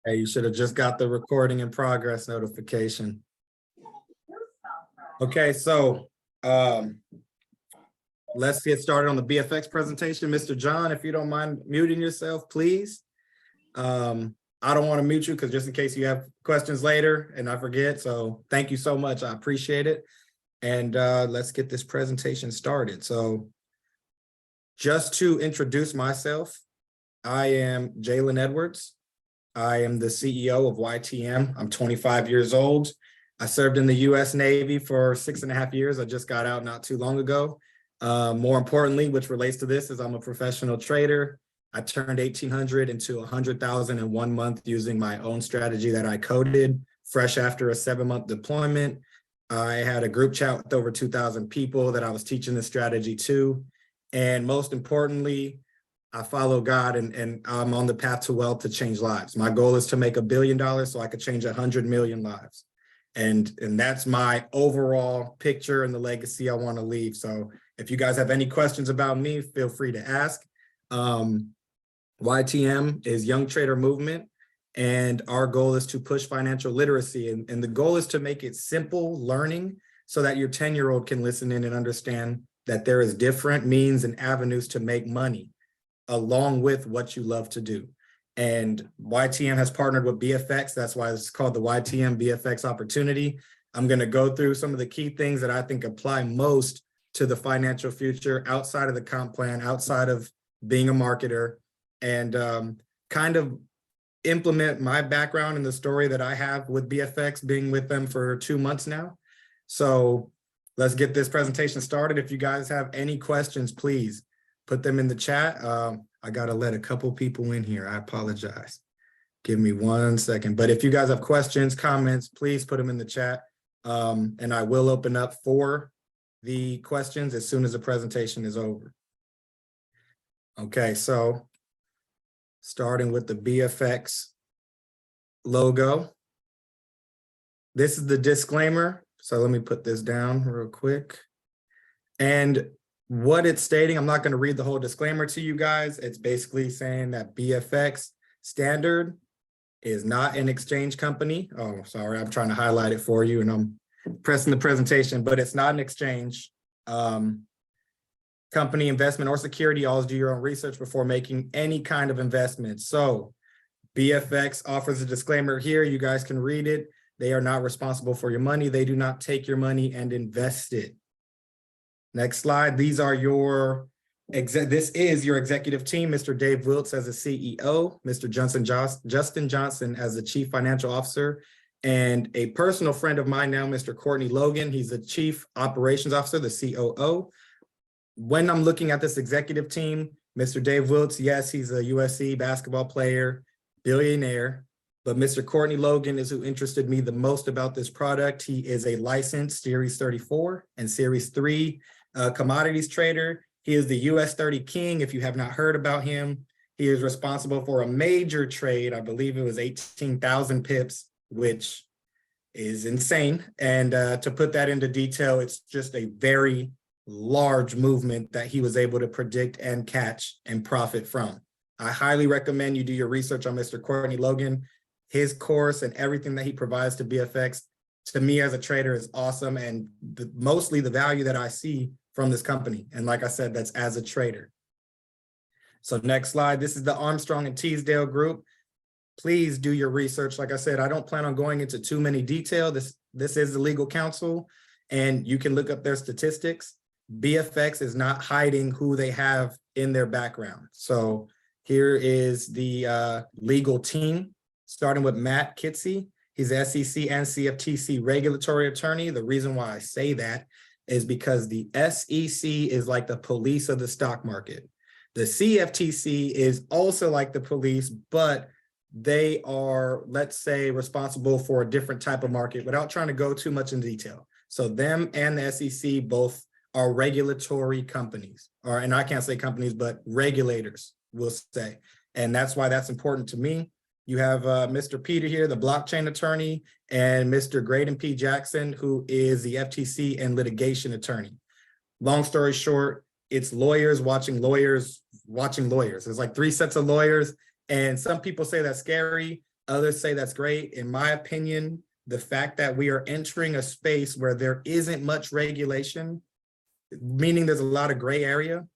Hey, you should have just got the recording in progress notification. Okay, so let's get started on the BFX presentation. Mr. John, if you don't mind muting yourself, please. I don't want to mute you because just in case you have questions later and I forget. So thank you so much. I appreciate it. And let's get this presentation started. So just to introduce myself, I am Jalen Edwards. I am the CEO of YTM. I'm 25 years old. I served in the US Navy for 6.5 years. I just got out not too long ago. More importantly, which relates to this, is I'm a professional trader. I turned 1,800 into 100,000 in 1 month using my own strategy that I coded fresh after a 7-month deployment. I had a group chat with over 2,000 people that I was teaching this strategy to. And most importantly, I follow God and I'm on the path to wealth to change lives. My goal is to make $1 billion so I could change 100 million lives. And that's my overall picture and the legacy I want to leave. So if you guys have any questions about me, feel free to ask. YTM is Young Trader Movement, and our goal is to push financial literacy. And the goal is to make it simple learning so that your 10-year-old can listen in and understand that there is different means and avenues to make money along with what you love to do. And YTM has partnered with BFX. That's why it's called the YTM BFX opportunity. I'm going to go through some of the key things that I think apply most to the financial future outside of the comp plan, outside of being a marketer, and kind of implement my background and the story that I have with BFX, being with them for 2 months now. So let's get this presentation started. If you guys have any questions, please put them in the chat. I got to let a couple people in here. I apologize. Give me 1 second. But if you guys have questions, comments, please put them in the chat. And I will open up for the questions as soon as the presentation is over. Okay, so starting with the BFX logo. This is the disclaimer. So let me put this down real quick. And what it's stating, I'm not going to read the whole disclaimer to you guys. It's basically saying that BFX Standard is not an exchange company. Oh, sorry, I'm trying to highlight it for you and I'm pressing the presentation, but it's not an exchange company, investment, or security. Always do your own research before making any kind of investment. So BFX offers a disclaimer here. You guys can read it. They are not responsible for your money. They do not take your money and invest it. Next slide. These are this is your executive team. Mr. Dave Wiltz as the CEO, Mr. Justin Johnson as the Chief Financial Officer, and a personal friend of mine now, Mr. Courtney Logan. He's the Chief Operations Officer, the COO. When I'm looking at this executive team, Mr. Dave Wiltz, yes, he's a USC basketball player, billionaire, but Mr. Courtney Logan is who interested me the most about this product. He is a licensed Series 34 and Series 3 commodities trader. He is the US 30 King. If you have not heard about him, he is responsible for a major trade. I believe it was 18,000 pips, which is insane. And to put that into detail, it's just a very large movement that he was able to predict and catch and profit from. I highly recommend you do your research on Mr. Courtney Logan. His course and everything that he provides to BFX, to me as a trader, is awesome. And mostly the value that I see from this company. And like I said, that's as a trader. So next slide. This is the Armstrong and Teasdale group. Please do your research. Like I said, I don't plan on going into too many detail. This is the legal counsel, and you can look up their statistics. BFX is not hiding who they have in their background. So here is the legal team, starting with Matt Kitsey. He's the SEC and CFTC regulatory attorney. The reason why I say that is because the SEC is like the police of the stock market. The CFTC is also like the police, but they are, let's say, responsible for a different type of market without trying to go too much in detail. So them and the SEC both are regulatory companies, and I can't say companies, but regulators will say. And that's why that's important to me. You have Mr. Peter here, the blockchain attorney, and Mr. Graydon P. Jackson, who is the FTC and litigation attorney. Long story short, it's lawyers watching lawyers watching lawyers. There's like 3 sets of lawyers, and some people say that's scary. Others say that's great. In my opinion, the fact that we are entering a space where there isn't much regulation, meaning there's a lot of gray area,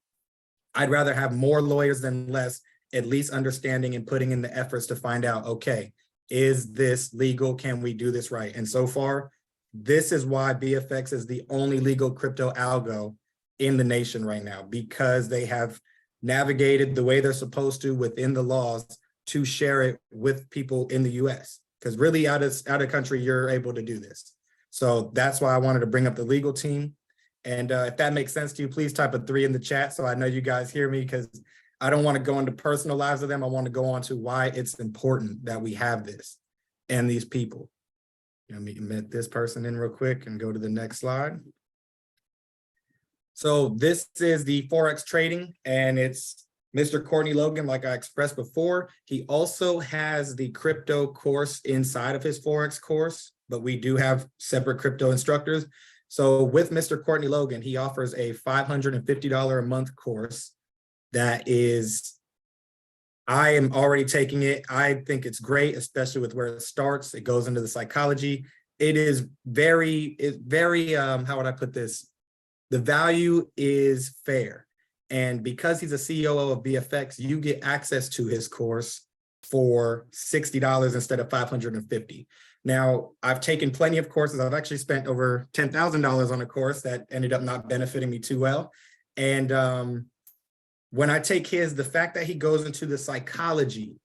I'd rather have more lawyers than less, at least understanding and putting in the efforts to find out, okay, is this legal? Can we do this right? And so far, this is why BFX is the only legal crypto algo in the nation right now, because they have navigated the way they're supposed to within the laws to share it with people in the US. Because really out of country, you're able to do this. So that's why I wanted to bring up the legal team. And if that makes sense to you, please type a 3 in the chat so I know you guys hear me, because I don't want to go into personal lives of them. I want to go on to why it's important that we have this and these people. Let me admit this person in real quick and go to the next slide. So this is the Forex trading, and it's Mr. Courtney Logan, like I expressed before. He also has the crypto course inside of his Forex course, but we do have separate crypto instructors. So with Mr. Courtney Logan, he offers a $550 a month course that is, I am already taking it. I think it's great, especially with where it starts. It goes into the psychology. It is very, how would I put this? The value is fair. And because he's a COO of BFX, you get access to his course for $60 instead of $550. Now, I've taken plenty of courses. I've actually spent over $10,000 on a course that ended up not benefiting me too well. And when I take his, the fact that he goes into the psychology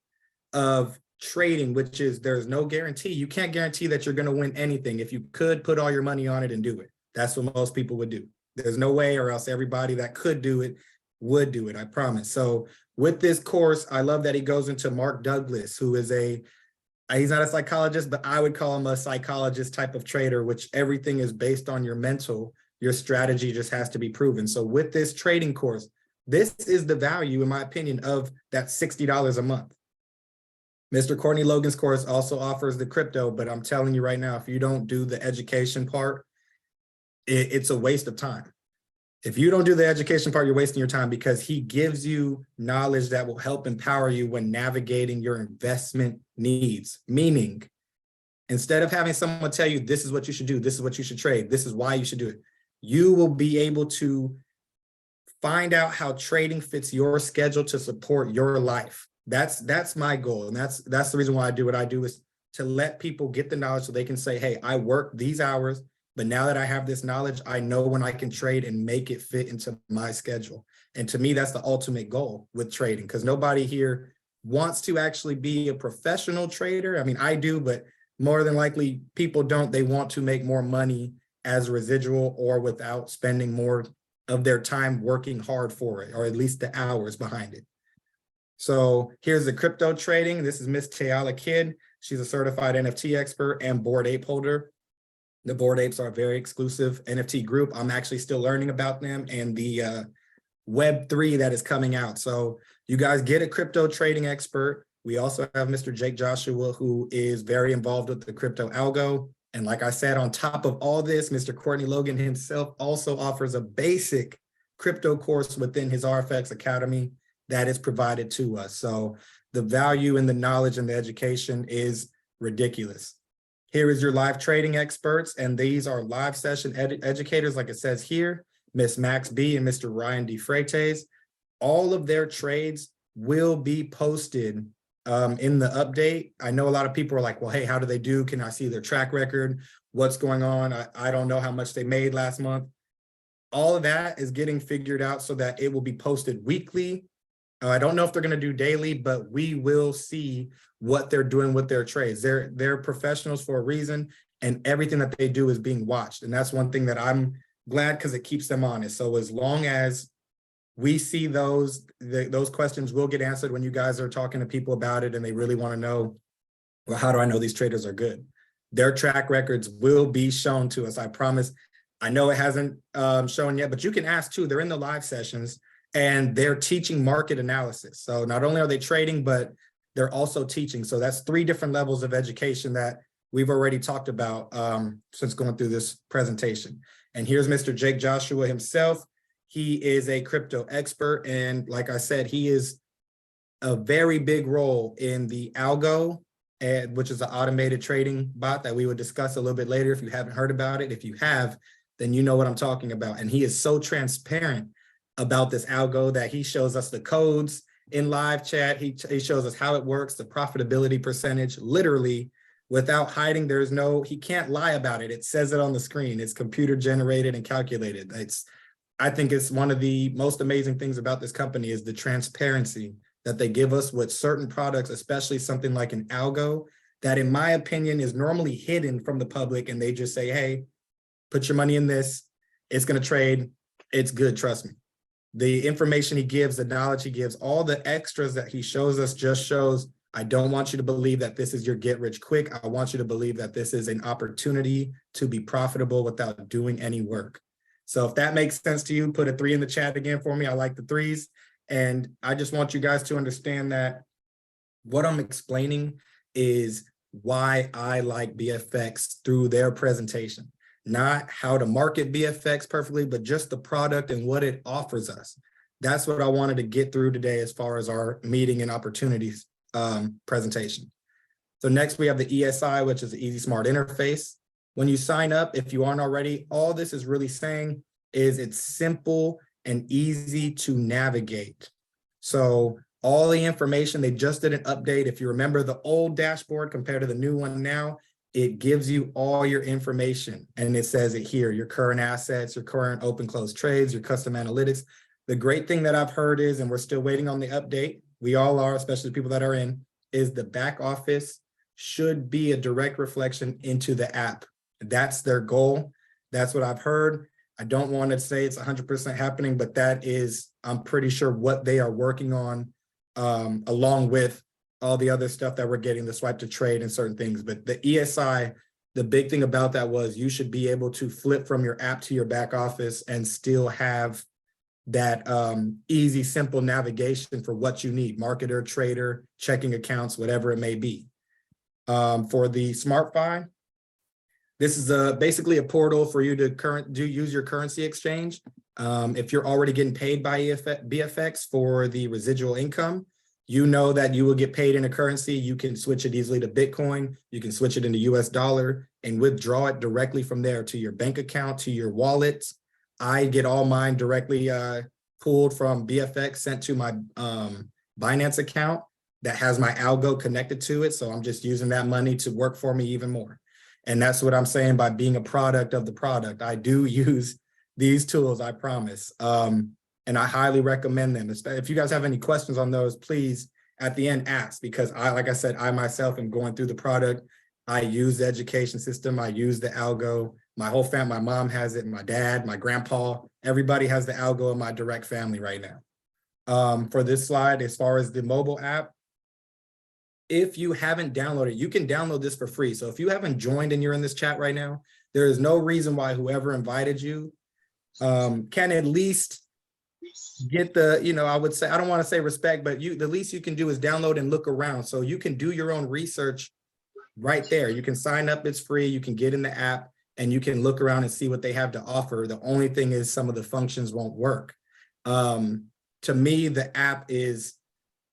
of trading, which is there's no guarantee. You can't guarantee that you're going to win anything. If you could, put all your money on it and do it. That's what most people would do. There's no way, or else everybody that could do it would do it, I promise. So with this course, I love that he goes into Mark Douglas, who is he's not a psychologist, but I would call him a psychologist type of trader, which everything is based on your mental. Your strategy just has to be proven. So with this trading course, this is the value, in my opinion, of that $60 a month. Mr. Courtney Logan's course also offers the crypto, but I'm telling you right now, if you don't do the education part, it's a waste of time. If you don't do the education part, you're wasting your time, because he gives you knowledge that will help empower you when navigating your investment needs. Meaning, instead of having someone tell you, this is what you should do, this is what you should trade, this is why you should do it, you will be able to find out how trading fits your schedule to support your life. That's my goal. And that's the reason why I do what I do, is to let people get the knowledge so they can say, hey, I work these hours, but now that I have this knowledge, I know when I can trade and make it fit into my schedule. And to me, that's the ultimate goal with trading, because nobody here wants to actually be a professional trader. I mean, I do, but more than likely people don't. They want to make more money as a residual or without spending more of their time working hard for it, or at least the hours behind it. So here's the crypto trading. This is Miss Tayala Kidd. She's a certified NFT expert and Bored Ape holder. The Bored Apes are a very exclusive NFT group. I'm actually still learning about them and the Web3 that is coming out. So you guys get a crypto trading expert. We also have Mr. Jake Joshua, who is very involved with the crypto Algo. And like I said, on top of all this, Mr. Courtney Logan himself also offers a basic crypto course within his RFX Academy that is provided to us. So the value and the knowledge and the education is ridiculous. Here is your live trading experts, and these are live session educators, like it says here, Miss Max B and Mr. Ryan D. Freites. All of their trades will be posted in the update. I know a lot of people are like, well, hey, how do they do? Can I see their track record? What's going on? I don't know how much they made last month. All of that is getting figured out so that it will be posted weekly. I don't know if they're going to do daily, but we will see what they're doing with their trades. They're professionals for a reason, and everything that they do is being watched. And that's one thing that I'm glad, because it keeps them honest. So as long as we see those questions will get answered when you guys are talking to people about it and they really want to know, well, how do I know these traders are good? Their track records will be shown to us, I promise. I know it hasn't shown yet, but you can ask too. They're in the live sessions and they're teaching market analysis. So not only are they trading, but they're also teaching. So that's 3 different levels of education that we've already talked about since going through this presentation. And here's Mr. Jake Joshua himself. He is a crypto expert. And like I said, he is a very big role in the Algo and which is an automated trading bot that we would discuss a little bit later if you haven't heard about it. If you have, then you know what I'm talking about. And he is so transparent about this algo that he shows us the codes in live chat. He shows us how it works, the profitability percentage, literally without hiding. He can't lie about it. It says it on the screen. It's computer generated and calculated. I think it's one of the most amazing things about this company is the transparency that they give us with certain products, especially something like an algo that in my opinion is normally hidden from the public. And they just say, hey, put your money in this, it's gonna trade, it's good, trust me. The information he gives, the knowledge he gives, all the extras that he shows us just shows, I don't want you to believe that this is your get rich quick. I want you to believe that this is an opportunity to be profitable without doing any work. So if that makes sense to you, put a 3 in the chat again for me. I like the 3s. And I just want you guys to understand that what I'm explaining is why I like BFX through their presentation. Not how to market BFX perfectly, but just the product and what it offers us. That's what I wanted to get through today as far as our meeting and opportunities presentation. So next we have the ESI, which is the Easy Smart Interface. When you sign up, if you aren't already, all this is really saying is it's simple and easy to navigate. So all the information, they just did an update. If you remember the old dashboard compared to the new one now, it gives you all your information. And it says it here, your current assets, your current open close trades, your custom analytics. The great thing that I've heard is, and we're still waiting on the update, we all are, especially the people that are in, is the back office should be a direct reflection into the app. That's their goal. That's what I've heard. I don't want to say it's 100% happening, but that is, I'm pretty sure what they are working on, along with all the other stuff that we're getting, the swipe to trade and certain things. But the ESI, the big thing about that was you should be able to flip from your app to your back office and still have that easy, simple navigation for what you need, marketer, trader, checking accounts, whatever it may be. For the SmartFi, this is basically a portal for you to use your currency exchange. If you're already getting paid by BFX for the residual income, you know that you will get paid in a currency. You can switch it easily to Bitcoin. You can switch it into US dollar and withdraw it directly from there to your bank account, to your wallet. I get all mine directly pulled from BFX, sent to my Binance account that has my Algo connected to it. So I'm just using that money to work for me even more. And that's what I'm saying by being a product of the product. I do use these tools, I promise. And I highly recommend them. If you guys have any questions on those, please at the end ask, because like I said, I myself am going through the product. I use the education system. I use the Algo. My whole family, my mom has it, my dad, my grandpa, everybody has the Algo in my direct family right now. For this slide, as far as the mobile app, if you haven't downloaded, you can download this for free. So if you haven't joined and you're in this chat right now, there is no reason why whoever invited you can at least get the, I would say, I don't want to say respect, but the least you can do is download and look around. So you can do your own research right there. You can sign up, it's free. You can get in the app and you can look around and see what they have to offer. The only thing is some of the functions won't work. To me, the app is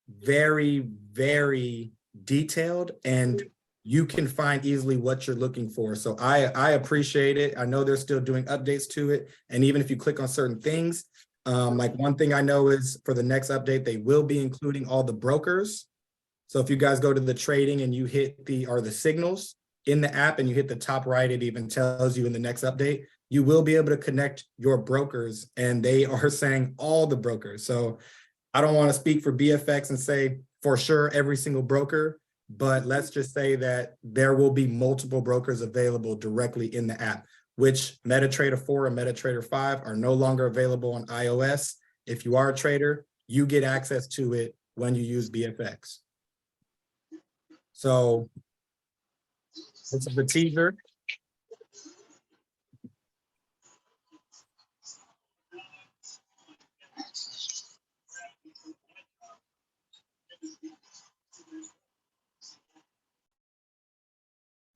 very, very detailed and you can find easily what you're looking for. So I appreciate it. I know they're still doing updates to it. And even if you click on certain things, like one thing I know is for the next update, they will be including all the brokers. So if you guys go to the trading and you hit the signals in the app and you hit the top right, it even tells you in the next update, you will be able to connect your brokers, and they are saying all the brokers. So I don't want to speak for BFX and say for sure every single broker, but let's just say that there will be multiple brokers available directly in the app, which MetaTrader 4 and MetaTrader 5 are no longer available on iOS. If you are a trader, you get access to it when you use BFX. So this is the teaser.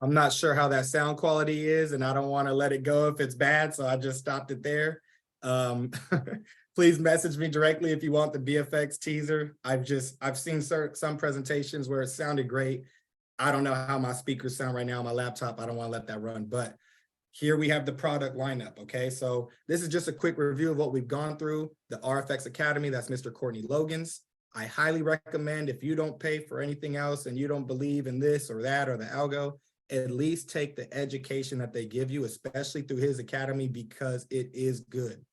I'm not sure how that sound quality is, and I don't want to let it go if it's bad, so I just stopped it there. Please message me directly if you want the BFX teaser. I've seen some presentations where it sounded great. I don't know how my speakers sound right now on my laptop. I don't want to let that run, but here we have the product lineup. Okay, so this is just a quick review of what we've gone through. The RFX Academy, that's Mr. Courtney Logan's. I highly recommend, if you don't pay for anything else and you don't believe in this or that or the algo, at least take the education that they give you, especially through his academy, because it is good.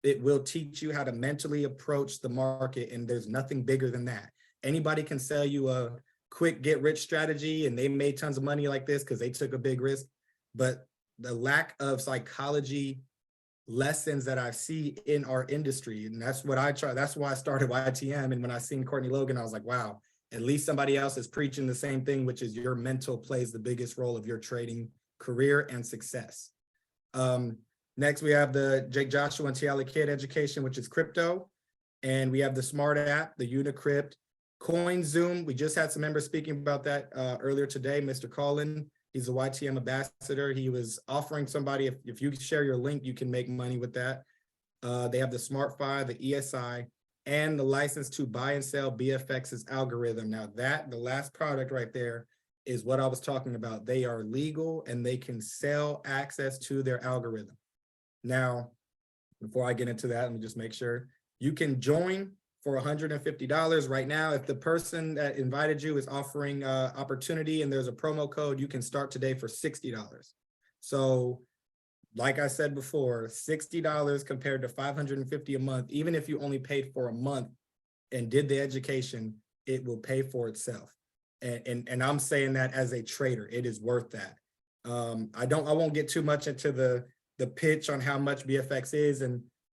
It will teach you how to mentally approach the market, and there's nothing bigger than that. Anybody can sell you a quick get rich strategy and they made tons of money like this because they took a big risk, but the lack of psychology lessons that I see in our industry, and that's what I try. That's why I started YTM. And when I seen Courtney Logan, I was like, wow, at least somebody else is preaching the same thing, which is your mental plays the biggest role of your trading career and success. Next, we have the Jake Joshua and Tiala Kidd education, which is crypto. And we have the Smart app, the Unicrypt, CoinZoom. We just had some members speaking about that earlier today. Mr. Collin, he's a YTM ambassador. He was offering somebody, if you share your link, you can make money with that. They have the SmartFi, the ESI, and the license to buy and sell BFX's algorithm. Now the last product right there is what I was talking about. They are legal and they can sell access to their algorithm. Now, before I get into that, let me just make sure. You can join for $150 right now. If the person that invited you is offering opportunity and there's a promo code, you can start today for $60. So like I said before, $60 compared to $550 a month, even if you only paid for a month and did the education, it will pay for itself. And I'm saying that as a trader, it is worth that. I won't get too much into the pitch on how much BFX is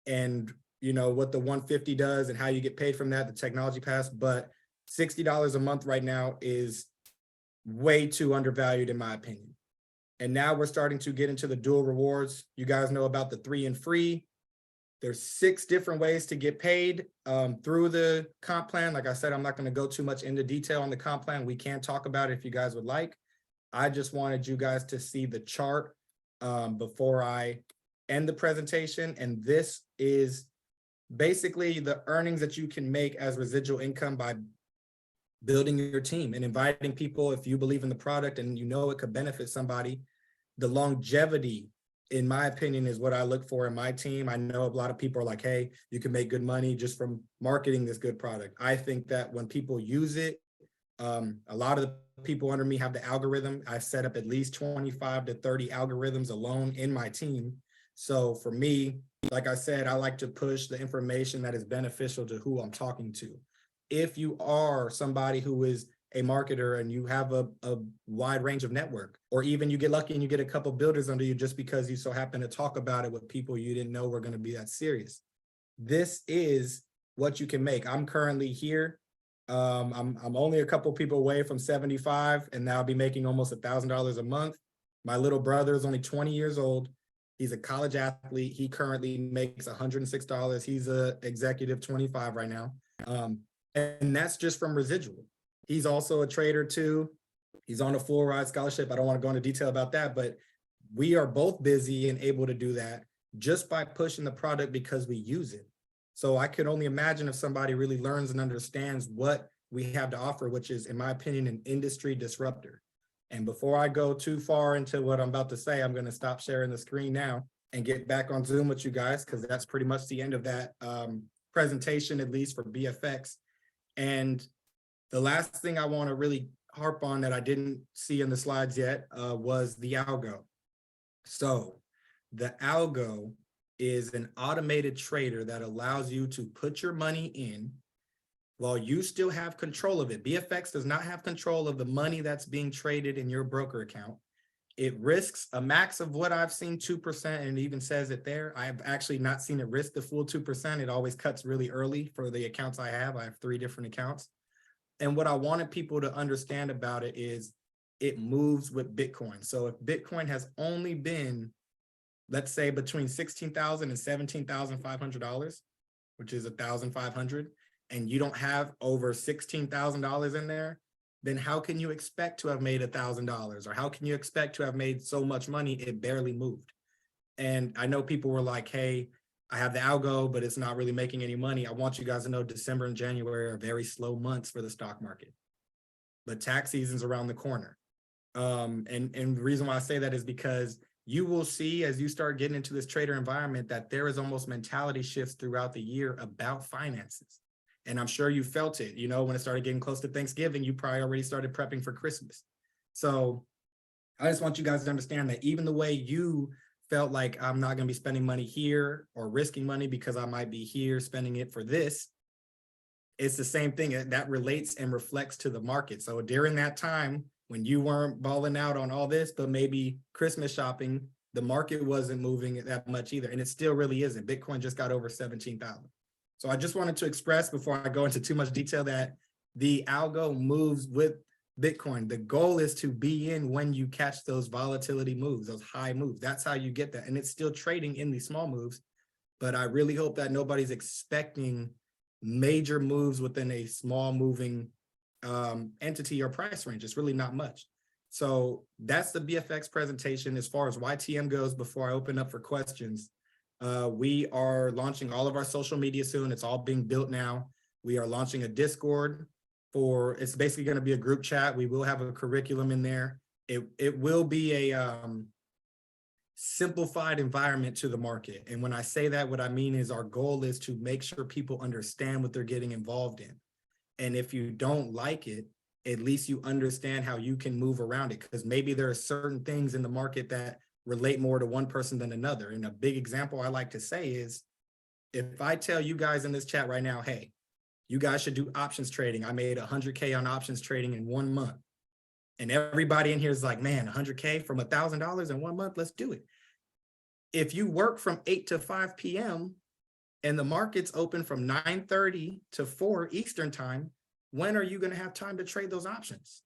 and you know what the 150 does and how you get paid from that, the technology pass, but $60 a month right now is way too undervalued in my opinion. And now we're starting to get into the dual rewards. You guys know about the 3 and free. There's 6 different ways to get paid through the comp plan. Like I said, I'm not going to go too much into detail on the comp plan. We can talk about it if you guys would like. I just wanted you guys to see the chart before I end the presentation. And this is basically the earnings that you can make as residual income by building your team and inviting people. If you believe in the product and you know it could benefit somebody, the longevity, in my opinion, is what I look for in my team. I know a lot of people are like, hey, you can make good money just from marketing this good product. I think that when people use it, a lot of the people under me have the algorithm. I've set up at least 25 to 30 algorithms alone in my team. So for me, like I said, I like to push the information that is beneficial to who I'm talking to. If you are somebody who is a marketer and you have a wide range of network, or even you get lucky and you get a couple builders under you just because you so happen to talk about it with people you didn't know were going to be that serious, this is what you can make. I'm currently here. I'm only a couple people away from 75, and now I'll be making almost $1,000 a month. My little brother is only 20 years old. He's a college athlete. He currently makes $106. He's a executive 25 right now. And that's just from residual. He's also a trader too. He's on a full ride scholarship. I don't want to go into detail about that, but we are both busy and able to do that just by pushing the product because we use it. So I could only imagine if somebody really learns and understands what we have to offer, which is, in my opinion, an industry disruptor. And before I go too far into what I'm about to say, I'm going to stop sharing the screen now and get back on Zoom with you guys, because that's pretty much the end of that presentation, at least for BFX. And the last thing I want to really harp on that I didn't see in the slides yet was the Algo. So the Algo is an automated trader that allows you to put your money in while you still have control of it. BFX does not have control of the money that's being traded in your broker account. It risks a max of what I've seen, 2%, and it even says it there. I've actually not seen it risk the full 2%. It always cuts really early for the accounts I have. I have 3 different accounts. And what I wanted people to understand about it is it moves with Bitcoin. So if Bitcoin has only been, let's say, between $16,000 and $17,500, which is $1,500, and you don't have over $16,000 in there, then how can you expect to have made $1,000? Or how can you expect to have made so much money? It barely moved. And I know people were like, hey, I have the Algo, but it's not really making any money. I want you guys to know December and January are very slow months for the stock market. but tax season's around the corner. And the reason why I say that is because you will see as you start getting into this trader environment that there is almost mentality shifts throughout the year about finances. And I'm sure you felt it, you know, when it started getting close to Thanksgiving, you probably already started prepping for Christmas. So I just want you guys to understand that even the way you felt like I'm not going to be spending money here or risking money because I might be here spending it for this, it's the same thing that relates and reflects to the market. So during that time when you weren't balling out on all this, but maybe Christmas shopping, the market wasn't moving that much either. And it still really isn't. Bitcoin just got over 17,000. So I just wanted to express before I go into too much detail that the algo moves with Bitcoin. The goal is to be in when you catch those volatility moves, those high moves. That's how you get that. And it's still trading in these small moves. But I really hope that nobody's expecting major moves within a small moving entity or price range. It's really not much. So that's the BFX presentation. As far as YTM goes, before I open up for questions, we are launching all of our social media soon. It's all being built now. We are launching a Discord it's basically going to be a group chat. We will have a curriculum in there. It will be a simplified environment to the market. And when I say that, what I mean is our goal is to make sure people understand what they're getting involved in. And if you don't like it, at least you understand how you can move around it, because maybe there are certain things in the market that relate more to one person than another. And a big example I like to say is, if I tell you guys in this chat right now, hey, you guys should do options trading. I made 100K on options trading in 1 month. And everybody in here is like, man, 100K from $1,000 in 1 month, let's do it. If you work from 8 to 5 p.m. and the market's open from 9:30 to 4 Eastern time, when are you going to have time to trade those options?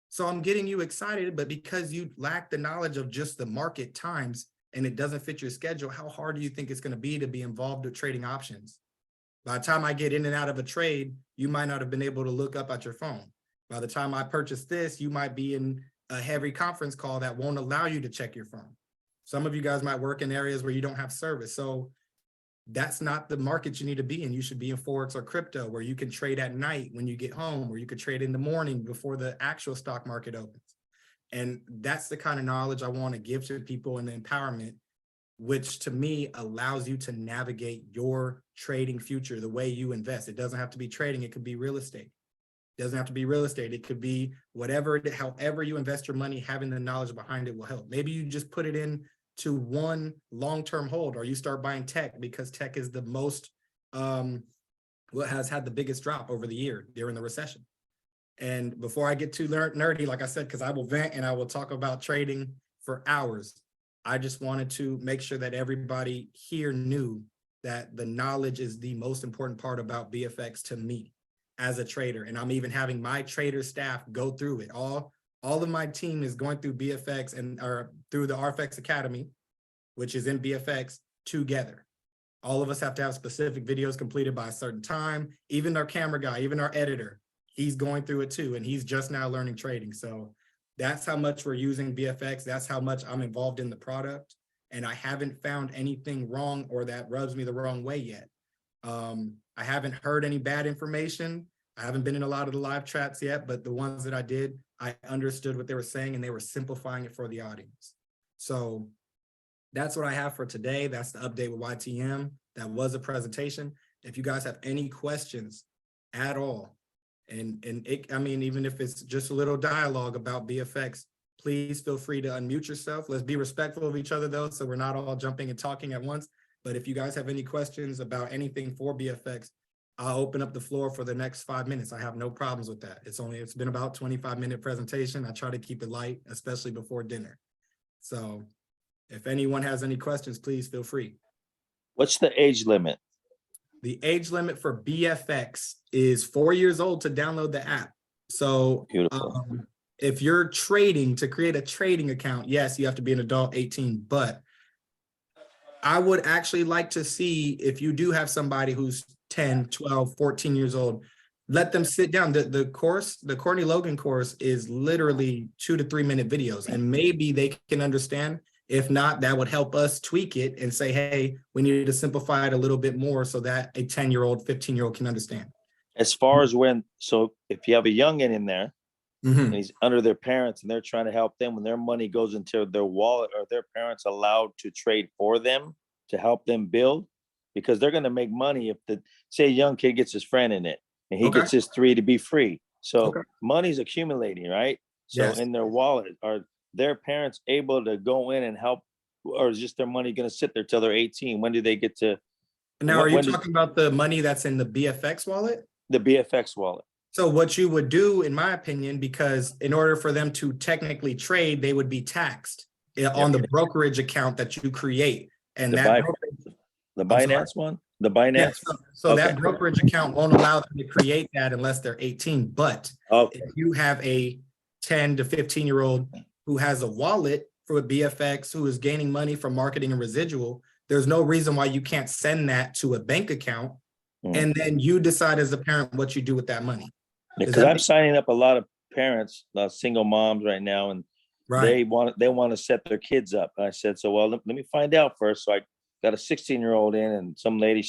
So I'm getting you excited, but because you lack the knowledge of just the market times and it doesn't fit your schedule, how hard do you think it's going to be involved with trading options? By the time I get in and out of a trade, you might not have been able to look up at your phone. By the time I purchase this, you might be in a heavy conference call that won't allow you to check your phone. Some of you guys might work in areas where you don't have service. So that's not the market you need to be in. You should be in Forex or crypto, where you can trade at night when you get home, or you could trade in the morning before the actual stock market opens. And that's the kind of knowledge I want to give to people in the empowerment, which to me allows you to navigate your trading future, the way you invest. It doesn't have to be trading. It could be real estate. It doesn't have to be real estate. It could be whatever, however you invest your money, having the knowledge behind it will help. Maybe you just put it in to one long-term hold, or you start buying tech because tech is the most, what has had the biggest drop over the year during the recession. And before I get too nerdy, like I said, because I will vent and I will talk about trading for hours, I just wanted to make sure that everybody here knew that the knowledge is the most important part about BFX to me as a trader. And I'm even having my trader staff go through it. All of my team is going through BFX or through the RFX Academy, which is in BFX, together. All of us have to have specific videos completed by a certain time. Even our camera guy, even our editor, he's going through it too. And he's just now learning trading. So that's how much we're using BFX. That's how much I'm involved in the product. And I haven't found anything wrong or that rubs me the wrong way yet. I haven't heard any bad information. I haven't been in a lot of the live chats yet, but the ones that I did, I understood what they were saying and they were simplifying it for the audience. So that's what I have for today. That's the update with YTM. That was a presentation. If you guys have any questions at all, I mean, even if it's just a little dialogue about BFX, please feel free to unmute yourself. Let's be respectful of each other though, so we're not all jumping and talking at once. But if you guys have any questions about anything for BFX, I'll open up the floor for the next 5 minutes. I have no problems with that. It's been about 25-minute presentation. I try to keep it light, especially before dinner. So if anyone has any questions, please feel free. What's the age limit? The age limit for BFX is 4 years old to download the app. So if you're trading, to create a trading account, yes, you have to be an adult 18, but I would actually like to see if you do have somebody who's 10, 12, 14 years old, let them sit down. The course, the Courtney Logan course is literally 2 to 3 minute videos, and maybe they can understand. If not, that would help us tweak it and say, hey, we need to simplify it a little bit more so that a 10-year-old, 15-year-old can understand. As far as so if you have a youngin in there Mhm. he's under their parents and they're trying to help them when their money goes into their wallet, or their parents allowed to trade for them to help them build, because they're going to make money if the, say, a young kid gets his friend in it and he Okay. gets his 3 to be free. So Okay. money's accumulating, right? So Yes. in their wallet, are their parents able to go in and help, or is just their money going to sit there till they're 18? When do they get to, Now, are you when does talking about the money that's in the BFX wallet? the BFX wallet? So what you would do, in my opinion, because in order for them to technically trade, they would be taxed on the brokerage account that you create. And The that buy, brokerage, the I'm sorry. Binance one? The Yeah, Binance? so Okay. that brokerage account won't allow them to create that unless they're 18. But Okay. if you have a 10 to 15-year-old who has a wallet for a BFX, who is gaining money from marketing and residual, there's no reason why you can't send that to a bank account. And then you decide as a parent what you do with that money. Because I'm signing up a lot of parents, single moms right now, and Right. they want to set their kids up. And I said, so well, let me find out first. So I got a 16-year-old in, and some lady,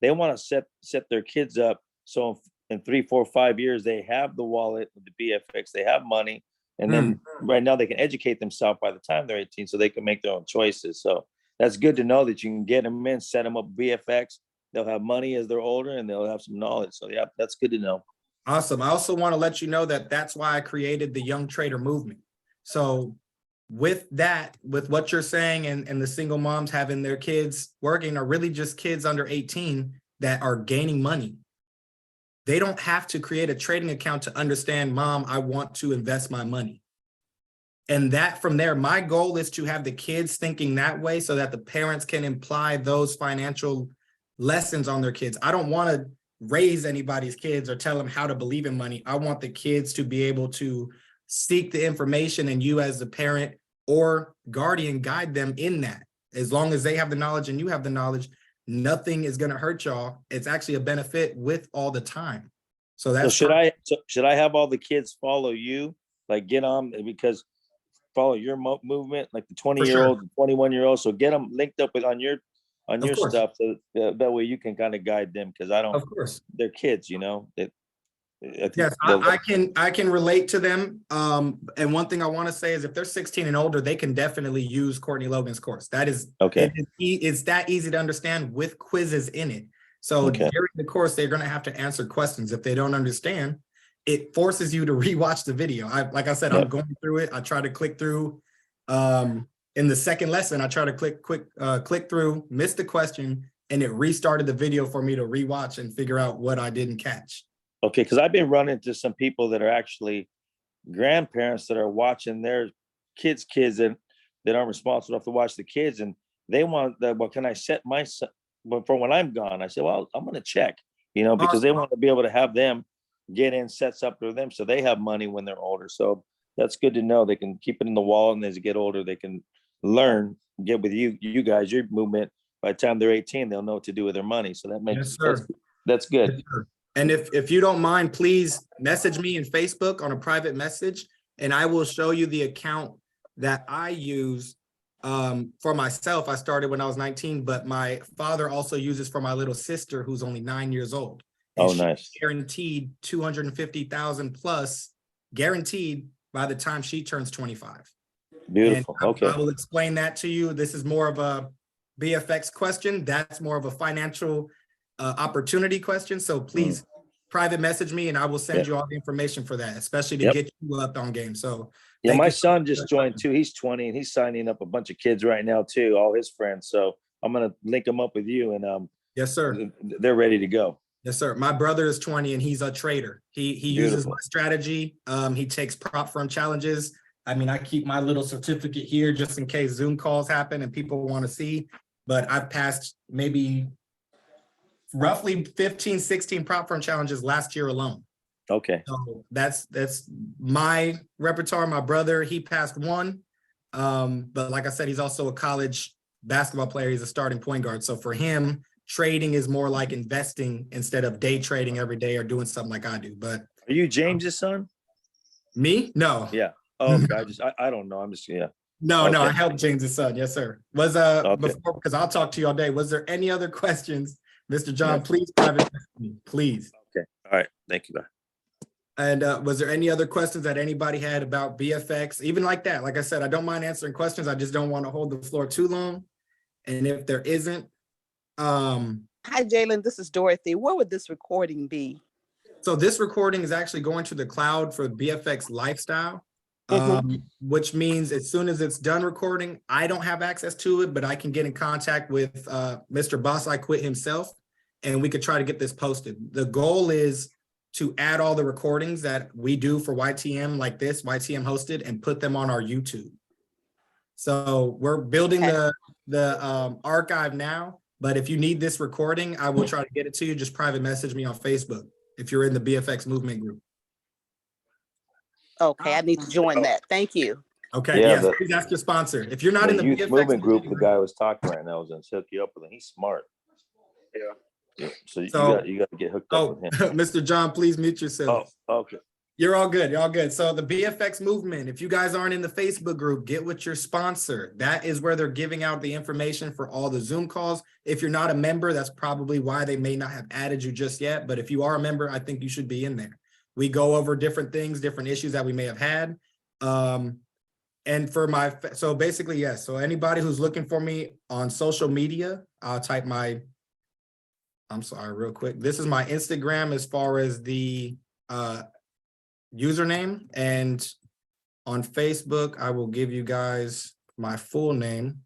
they want to set their kids up. So in 3, 4, 5 years, they have the wallet with the BFX, they have money, and then right now they can educate themselves by the time they're 18, so they can make their own choices. So that's good to know that you can get them in, set them up BFX. They'll have money as they're older, and they'll have some knowledge. So yeah, that's good to know. Awesome. I also want to let you know that that's why I created the Young Trader movement. So with that, with what you're saying, and the single moms having their kids working are really just kids under 18 that are gaining money. They don't have to create a trading account to understand, Mom, I want to invest my money. And that from there, my goal is to have the kids thinking that way so that the parents can imply those financial lessons on their kids. I don't want to raise anybody's kids or tell them how to believe in money. I want the kids to be able to seek the information, and you as the parent or guardian guide them in that. As long as they have the knowledge and you have the knowledge, nothing is going to hurt y'all. It's actually a benefit with all the time. So that's should I have all the kids follow you, like get on, because follow your movement, like the 20-year-old, 21-year-old. So get them linked up with on your stuff, so that way you can kind of guide them, because of course, they're kids, yes, I can relate to them. And one thing I want to say is if they're 16 and older, they can definitely use Courtney Logan's course. That is okay. It's that easy to understand with quizzes in it. So during the course, they're going to have to answer questions. If they don't understand, it forces you to rewatch the video. Like I said, I'm going through it. I try to click through. In the second lesson, I try to click through, miss the question, and it restarted the video for me to rewatch and figure out what I didn't catch. Okay, because I've been running into some people that are actually grandparents that are watching their kids that aren't responsible enough to watch the kids, and they want that. Well, can I set my son for when I'm gone? I said, well, I'm going to check, because they want to be able to have them get in, sets up for them, so they have money when they're older. So that's good to know. They can keep it in the wall, and as they get older, they can learn, get with you guys, your movement. By the time they're 18, they'll know what to do with their money. So that makes that's good. Yes, and if you don't mind, please message me in Facebook on a private message, and I will show you the account that I use for myself. I started when I was 19, but my father also uses for my little sister who's only 9 years old. And nice. Guaranteed 250,000 plus, guaranteed by the time she turns 25. Beautiful. And I will explain that to you. This is more of a BFX question. That's more of a financial opportunity question. So please private message me, and I will send you all the information for that, especially to get you up on game. So my son just joined too. He's 20 and he's signing up a bunch of kids right now too, all his friends. So I'm gonna link them up with you, and yes, sir. They're ready to go. Yes, sir. My brother is 20 and he's a trader. He uses my strategy. He takes prop firm challenges. I mean, I keep my little certificate here just in case Zoom calls happen and people want to see, but I've passed maybe roughly 15, 16 prop firm challenges last year alone. Okay. So that's my repertoire. My brother, he passed one. But like I said, he's also a college basketball player. He's a starting point guard. So for him, trading is more like investing instead of day trading every day or doing something like I do. But are you James's son? Me? No. Yeah. Oh, I don't know. I'm just No, I helped James's son. Yes, sir. Was before, because I'll talk to you all day. Was there any other questions, Mr. John? Please private me, please. Okay. All right. Thank you. Bye. And was there any other questions that anybody had about BFX? Even like that, like I said, I don't mind answering questions. I just don't want to hold the floor too long. And if there isn't, Hi, Jalen. This is Dorothy. Where would this recording be? so this recording is actually going to the cloud for BFX Lifestyle, which means as soon as it's done recording, I don't have access to it, but I can get in contact with Mr. Boss I Quit himself, and we could try to get this posted. The goal is to add all the recordings that we do for YTM like this, YTM hosted, and put them on our YouTube. So we're building the archive now, but if you need this recording, I will try to get it to you. Just private message me on Facebook if you're in the BFX movement group. Okay, I need to join that. Thank you. Okay, Yeah, yes, please ask your sponsor. If you're not in the youth BFX movement group, the guy was talking right now was gonna hook you up with him. He's smart. Yeah. So you So- got to get hooked up with him. Mr. John, please mute yourself. Oh, okay. You're all good. You're all good. So the BFX movement, if you guys aren't in the Facebook group, get with your sponsor. That is where they're giving out the information for all the Zoom calls. If you're not a member, that's probably why they may not have added you just yet. But if you are a member, I think you should be in there. We go over different things, different issues that we may have had. And for so basically, yes. So anybody who's looking for me on social media, I'll type I'm sorry, real quick. This is my Instagram as far as the username, and on Facebook, I will give you guys my full name.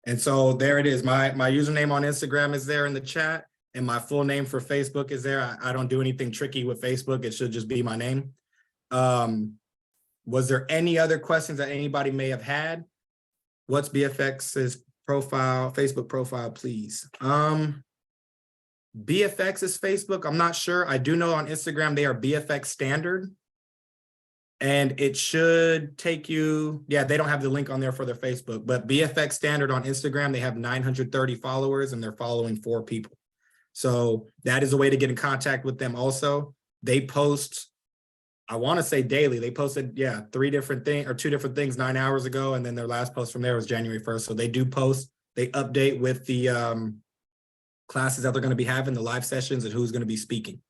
And so there it is. My username on Instagram is there in the chat, and my full name for Facebook is there. I don't do anything tricky with Facebook. It should just be my name. Was there any other questions that anybody may have had? What's BFX's profile, Facebook profile, please? BFX's Facebook, I'm not sure. I do know on Instagram, they are BFX Standard. And it should take you, yeah, they don't have the link on there for their Facebook, but BFX Standard on Instagram, they have 930 followers and they're following 4 people. So that is a way to get in contact with them also. They post, I want to say daily. They posted, 2 different things 9 hours ago. And then their last post from there was January 1st. So they do post, they update with the classes that they're going to be having, the live sessions, and who's going to be speaking.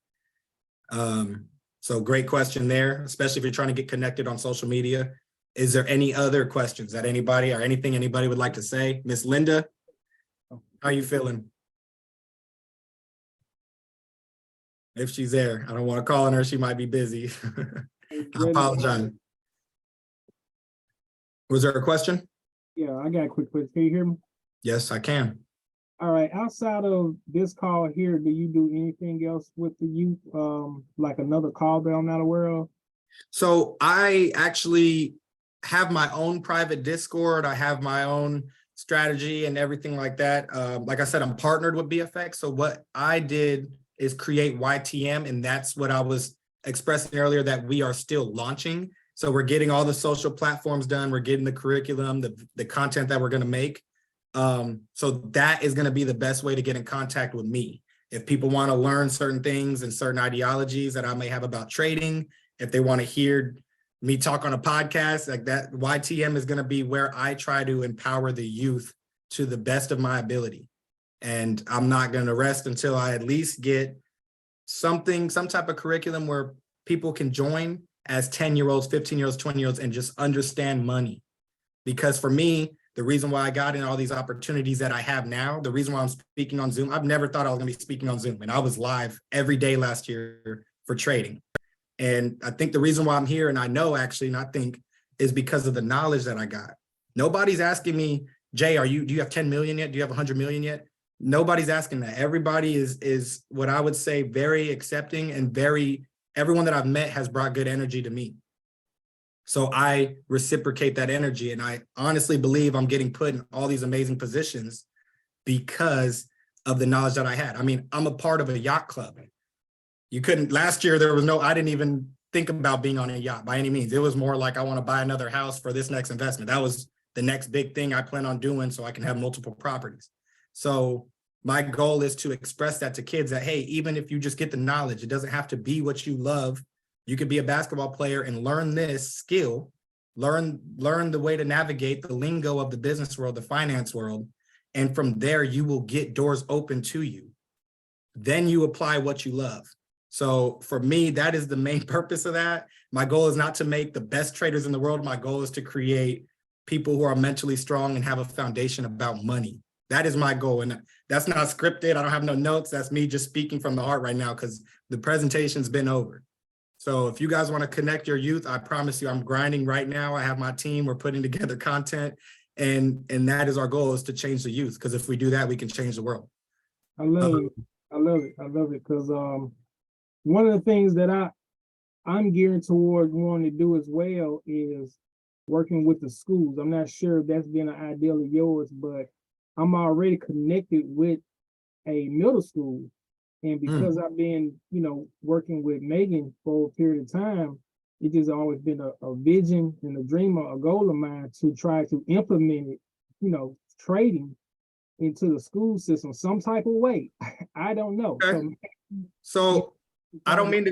So great question there, especially if you're trying to get connected on social media. Is there any other questions that anybody or anything anybody would like to say? Miss Linda, how are you feeling? If she's there, I don't want to call on her. She might be busy. I apologize. Was there a question? Yeah, I got a quick question. Can you hear me? Yes, I can. All right. Outside of this call here, do you do anything else with the youth? Like another call that I'm not aware of? So I actually have my own private Discord. I have my own strategy and everything like that. Like I said, I'm partnered with BFX. So what I did is create YTM, and that's what I was expressing earlier, that we are still launching. So we're getting all the social platforms done. We're getting the curriculum, the content that we're going to make. So that is going to be the best way to get in contact with me. If people want to learn certain things and certain ideologies that I may have about trading, if they want to hear me talk on a podcast like that, YTM is going to be where I try to empower the youth to the best of my ability. And I'm not going to rest until I at least get some type of curriculum where people can join as 10-year-olds, 15-year-olds, 20-year-olds, and just understand money. Because for me, the reason why I got in all these opportunities that I have now, the reason why I'm speaking on Zoom, I've never thought I was going to be speaking on Zoom. And I was live every day last year for trading. And I think the reason why I'm here, and I know actually, and I think, is because of the knowledge that I got. Nobody's asking me, Jay, do you have 10 million yet? Do you have 100 million yet? Nobody's asking that. Everybody is what I would say very accepting, and everyone that I've met has brought good energy to me. So I reciprocate that energy, and I honestly believe I'm getting put in all these amazing positions because of the knowledge that I had. I mean, I'm a part of a yacht club. Last year, I didn't even think about being on a yacht by any means. It was more like, I want to buy another house for this next investment. That was the next big thing I plan on doing so I can have multiple properties. So my goal is to express that to kids that, hey, even if you just get the knowledge, it doesn't have to be what you love. You could be a basketball player and learn this skill, learn the way to navigate the lingo of the business world, the finance world. And from there, you will get doors open to you. then you apply what you love. So for me, that is the main purpose of that. My goal is not to make the best traders in the world. My goal is to create people who are mentally strong and have a foundation about money. That is my goal. And that's not scripted. I don't have no notes. That's me just speaking from the heart right now because the presentation's been over. So if you guys want to connect your youth, I promise you I'm grinding right now. I have my team. We're putting together content. And that is our goal, is to change the youth. Because if we do that, we can change the world. I love it. I love it. I love it. Because one of the things that I'm gearing toward wanting to do as well is working with the schools. I'm not sure if that's been an ideal of yours, but I'm already connected with a middle school. And because I've been, working with Megan for a period of time, it just always been a vision and a dream or a goal of mine to try to implement it, trading into the school system some type of way. I don't know. Okay. So I don't mean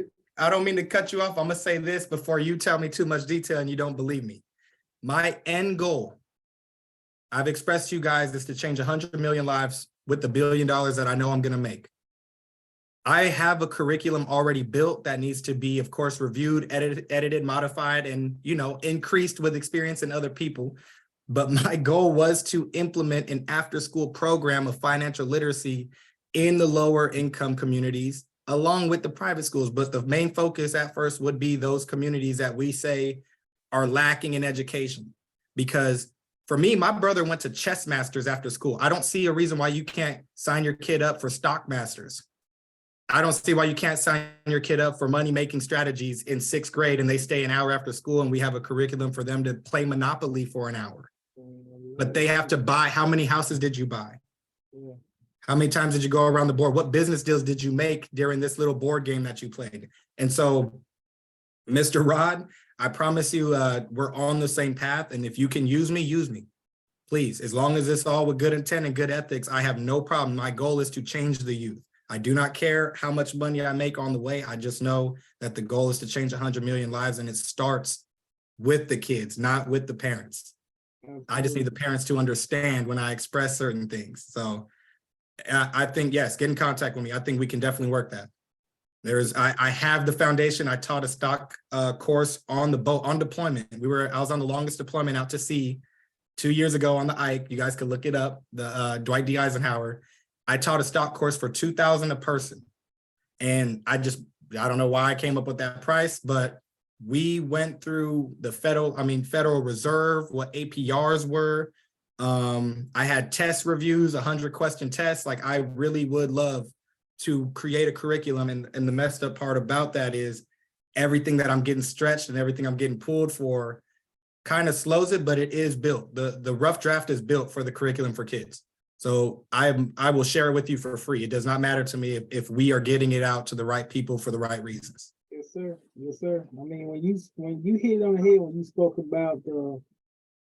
to cut you off. I'm gonna say this before you tell me too much detail and you don't believe me. My end goal, I've expressed to you guys, is to change 100 million lives with the $1 billion that I know I'm gonna make. I have a curriculum already built that needs to be, of course, reviewed, edited, modified, and increased with experience in other people. But my goal was to implement an after-school program of financial literacy in the lower income communities, along with the private schools. But the main focus at first would be those communities that we say are lacking in education. Because for me, my brother went to chess masters after school. I don't see a reason why you can't sign your kid up for stock masters. I don't see why you can't sign your kid up for money-making strategies in 6th grade and they stay an hour after school and we have a curriculum for them to play Monopoly for an hour. But they have to buy. How many houses did you buy? How many times did you go around the board? What business deals did you make during this little board game that you played? And so, Mr. Rod, I promise you, we're on the same path. And if you can use me, please. As long as it's all with good intent and good ethics, I have no problem. My goal is to change the youth. I do not care how much money I make on the way. I just know that the goal is to change 100 million lives, and it starts with the kids, not with the parents. I just need the parents to understand when I express certain things. So I think, yes, get in contact with me. I think we can definitely work that. I have the foundation. I taught a stock course on the boat on deployment. I was on the longest deployment out to sea 2 years ago on the Ike. You guys could look it up, the Dwight D. Eisenhower. I taught a stock course for $2,000 a person. And I don't know why I came up with that price, but we went through the Federal Reserve, what APRs were. I had test reviews, 100-question tests. Like, I really would love to create a curriculum. And the messed up part about that is everything that I'm getting stretched and everything I'm getting pulled for kind of slows it, but it is built. The rough draft is built for the curriculum for kids. So I will share it with you for free. It does not matter to me if we are getting it out to the right people for the right reasons. Yes, sir. Yes, sir. I mean, when you hit on the head when you spoke about the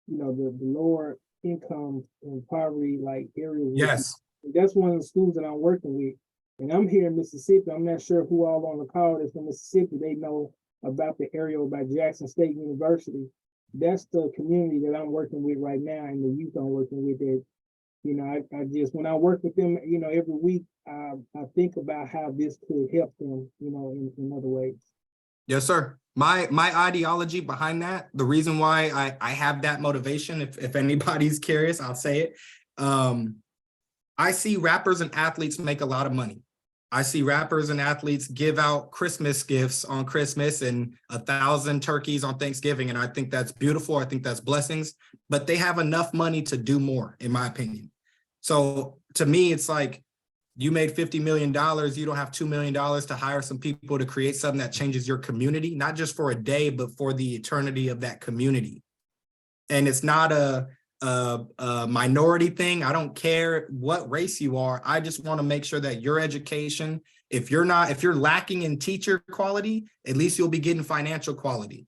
lower income and poverty like areas. Yes. That's one of the schools that I'm working with. And I'm here in Mississippi. I'm not sure who all on the call is from Mississippi. They know about the area by Jackson State University. That's the community that I'm working with right now, and the youth I'm working with. That, I just, when I work with them, every week, I think about how this could help them, in other ways. Yes, sir. My ideology behind that, the reason why I have that motivation, if anybody's curious, I'll say it. I see rappers and athletes make a lot of money. I see rappers and athletes give out Christmas gifts on Christmas and 1,000 turkeys on Thanksgiving. And I think that's beautiful. I think that's blessings, but they have enough money to do more, in my opinion. So to me, it's like, you made $50 million. You don't have $2 million to hire some people to create something that changes your community, not just for a day, but for the eternity of that community. And it's not a minority thing. I don't care what race you are. I just want to make sure that your education, if you're lacking in teacher quality, at least you'll be getting financial quality.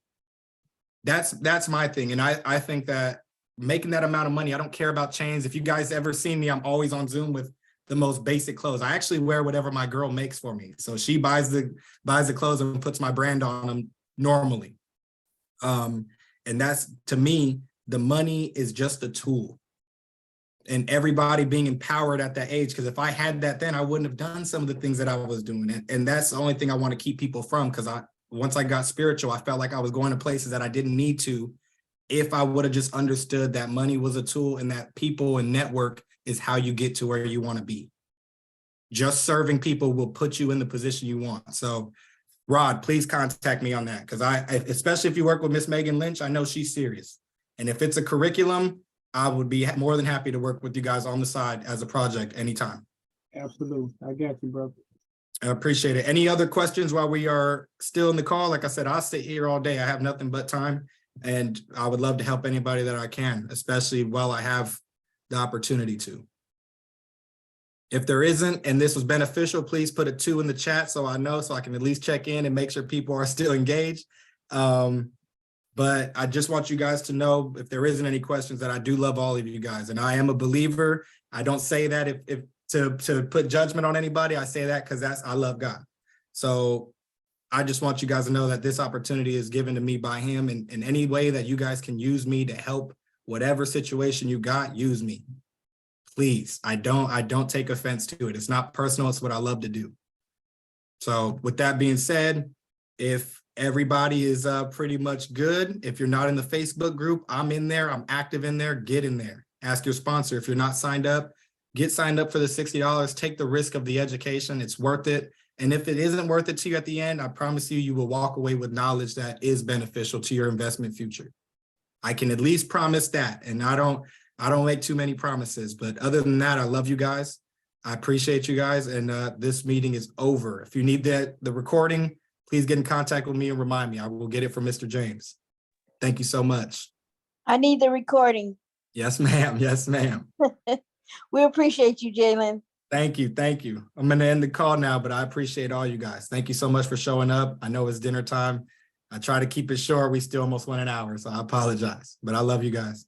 That's my thing. And I think that making that amount of money, I don't care about chains. If you guys ever seen me, I'm always on Zoom with the most basic clothes. I actually wear whatever my girl makes for me. So she buys the clothes and puts my brand on them normally. And that's, to me, the money is just a tool. and everybody being empowered at that age. Because if I had that then, I wouldn't have done some of the things that I was doing. And that's the only thing I want to keep people from, because once I got spiritual, I felt like I was going to places that I didn't need to, if I would have just understood that money was a tool and that people and network is how you get to where you want to be. Just serving people will put you in the position you want. So Rod, please contact me on that, because especially if you work with Miss Megan Lynch, I know she's serious. And if it's a curriculum, I would be more than happy to work with you guys on the side as a project anytime. Absolutely. I got you, brother. I appreciate it. Any other questions while we are still in the call? Like I said, I'll sit here all day. I have nothing but time, and I would love to help anybody that I can, especially while I have the opportunity to. If there isn't, and this was beneficial, please put a 2 in the chat so I know, so I can at least check in and make sure people are still engaged. But I just want you guys to know, if there isn't any questions, that I do love all of you guys. And I am a believer. I don't say that if to put judgment on anybody. I say that because I love God. So I just want you guys to know that this opportunity is given to me by him, and in any way that you guys can use me to help whatever situation you got, use me. Please, I don't take offense to it. It's not personal. It's what I love to do. So with that being said, if everybody is pretty much good, if you're not in the Facebook group, I'm in there. I'm active in there. Get in there. Ask your sponsor. If you're not signed up, get signed up for the $60. Take the risk of the education. It's worth it. And if it isn't worth it to you at the end, I promise you, you will walk away with knowledge that is beneficial to your investment future. I can at least promise that. And I don't make too many promises, but other than that, I love you guys. I appreciate you guys. And this meeting is over. If you need the recording, please get in contact with me and remind me. I will get it from Mr. James. Thank you so much. I need the recording. Yes, ma'am. Yes, ma'am. We appreciate you, Jalen. Thank you. Thank you. I'm going to end the call now, but I appreciate all you guys. Thank you so much for showing up. I know it's dinner time. I try to keep it short. We still almost went an hour, so I apologize, but I love you guys.